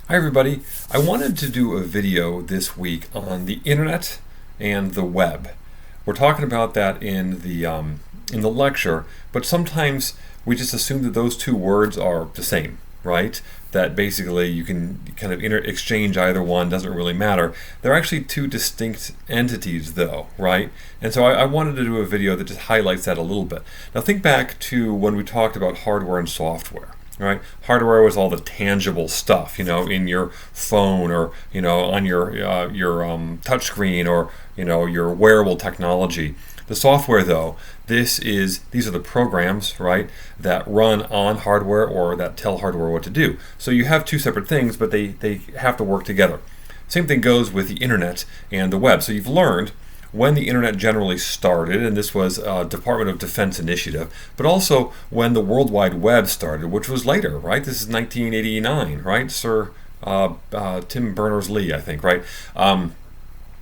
Hi everybody. I wanted to do a video this week on the internet and the web. We're talking about that in the lecture, but sometimes we just assume that those two words are the same, right? That basically you can kind of exchange either one, doesn't really matter. They're actually two distinct entities though, right? And so I wanted to do a video that just highlights that a little bit. Now think back to when we talked about hardware and software. Right, hardware was all the tangible stuff, in your phone or on your touch screen or your wearable technology. The software, though, these are the programs, right, that run on hardware or that tell hardware what to do. So you have two separate things, but they have to work together. Same thing goes with the internet and the web. So you've learned when the internet generally started, and this was a Department of Defense initiative, but also when the World Wide Web started, which was later, right? This is 1989, right? Sir Tim Berners-Lee, I think, right? I'm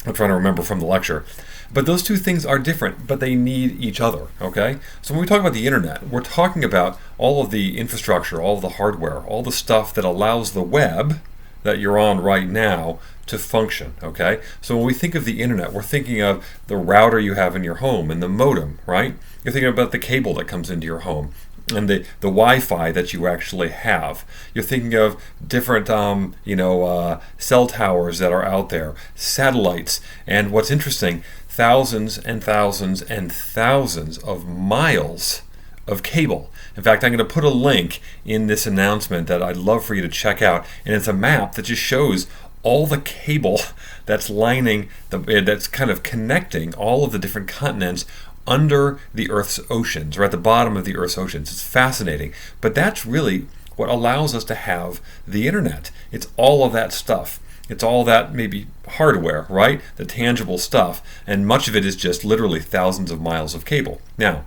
trying to remember from the lecture. But those two things are different, but they need each other, okay? So when we talk about the internet, we're talking about all of the infrastructure, all of the hardware, all the stuff that allows the web that you're on right now to function, okay? So when we think of the internet, we're thinking of the router you have in your home and the modem, right? You're thinking about the cable that comes into your home and the Wi-Fi that you actually have. You're thinking of different, cell towers that are out there, satellites, and what's interesting, thousands and thousands and thousands of miles of cable. In fact, I'm going to put a link in this announcement that I'd love for you to check out, and it's a map that just shows all the cable that's that's kind of connecting all of the different continents under the Earth's oceans, or at the bottom of the Earth's oceans. It's fascinating, but that's really what allows us to have the internet. It's all of that stuff. It's all that maybe hardware, right? The tangible stuff, and much of it is just literally thousands of miles of cable. Now,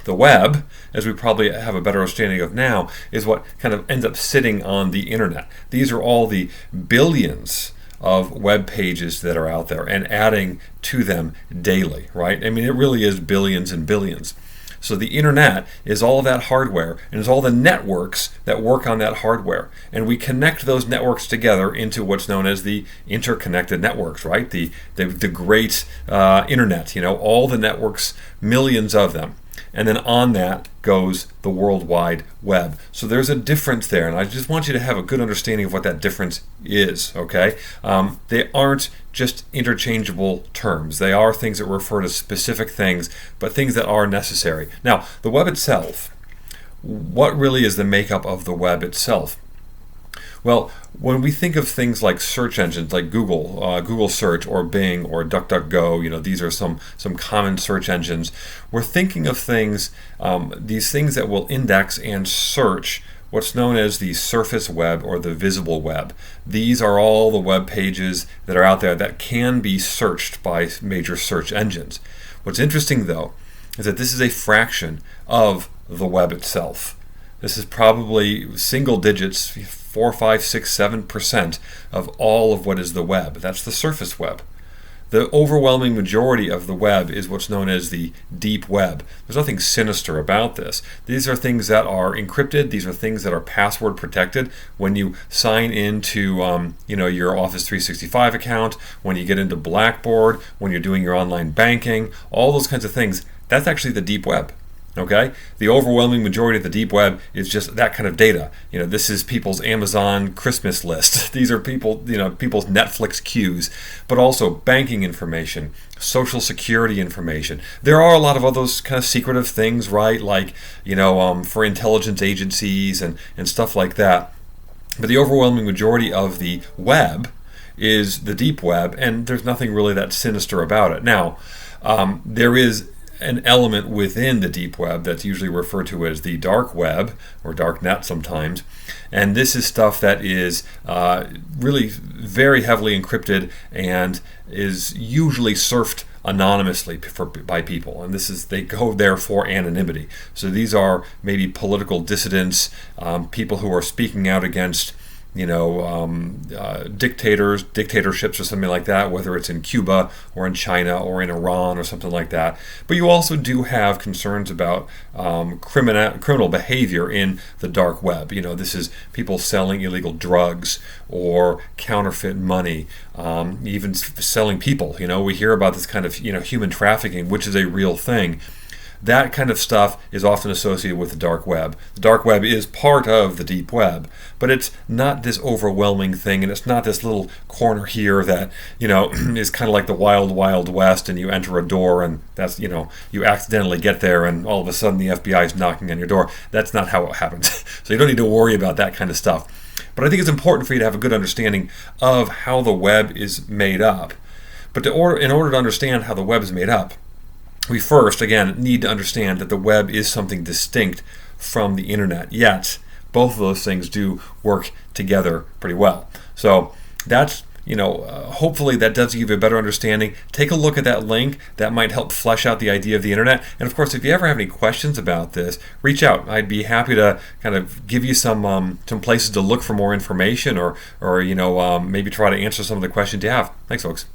the web, as we probably have a better understanding of now, is what kind of ends up sitting on the internet. These are all the billions of web pages that are out there and adding to them daily, right? I mean, it really is billions and billions. So the internet is all of that hardware and is all the networks that work on that hardware. And we connect those networks together into what's known as the interconnected networks, right? The great internet, all the networks, millions of them. And then on that goes the World Wide Web. So there's a difference there, and I just want you to have a good understanding of what that difference is, okay? They aren't just interchangeable terms. They are things that refer to specific things, but things that are necessary. Now, the web itself, what really is the makeup of the web itself? Well, when we think of things like search engines like Google Search or Bing or DuckDuckGo, these are some common search engines. We're thinking of things, these things that will index and search what's known as the surface web or the visible web. These are all the web pages that are out there that can be searched by major search engines. What's interesting, though, is that this is a fraction of the web itself. This is probably single digits, 4, 5, 6, 7% of all of what is the web. That's the surface web. The overwhelming majority of the web is what's known as the deep web. There's nothing sinister about this. These are things that are encrypted. These are things that are password protected. When you sign into your Office 365 account, when you get into Blackboard, when you're doing your online banking, all those kinds of things, that's actually the deep web. Okay, the overwhelming majority of the deep web is just that kind of data. This is people's Amazon Christmas list. These are people's Netflix queues, but also banking information, social security information. There are a lot of other kind of secretive things, right? Like, for intelligence agencies and stuff like that. But the overwhelming majority of the web is the deep web, and there's nothing really that sinister about it. Now, there is an element within the deep web that's usually referred to as the dark web or dark net sometimes, and this is stuff that is really very heavily encrypted and is usually surfed anonymously by people, and they go there for anonymity. So these are maybe political dissidents, people who are speaking out against dictatorships or something like that, whether it's in Cuba or in China or in Iran or something like that. But you also do have concerns about criminal behavior in the dark web. This is people selling illegal drugs or counterfeit money, even selling people. We hear about this kind of human trafficking, which is a real thing. That kind of stuff is often associated with the dark web. The dark web is part of the deep web, but it's not this overwhelming thing, and it's not this little corner here that, is kind of like the wild, wild west, and you enter a door and that's, you accidentally get there and all of a sudden the FBI is knocking on your door. That's not how it happens. So you don't need to worry about that kind of stuff. But I think it's important for you to have a good understanding of how the web is made up. But in order to understand how the web is made up, we first, again, need to understand that the web is something distinct from the internet. Yet, both of those things do work together pretty well. So that's, hopefully that does give you a better understanding. Take a look at that link. That might help flesh out the idea of the internet. And of course, if you ever have any questions about this, reach out. I'd be happy to kind of give you some places to look for more information or maybe try to answer some of the questions you have. Thanks, folks.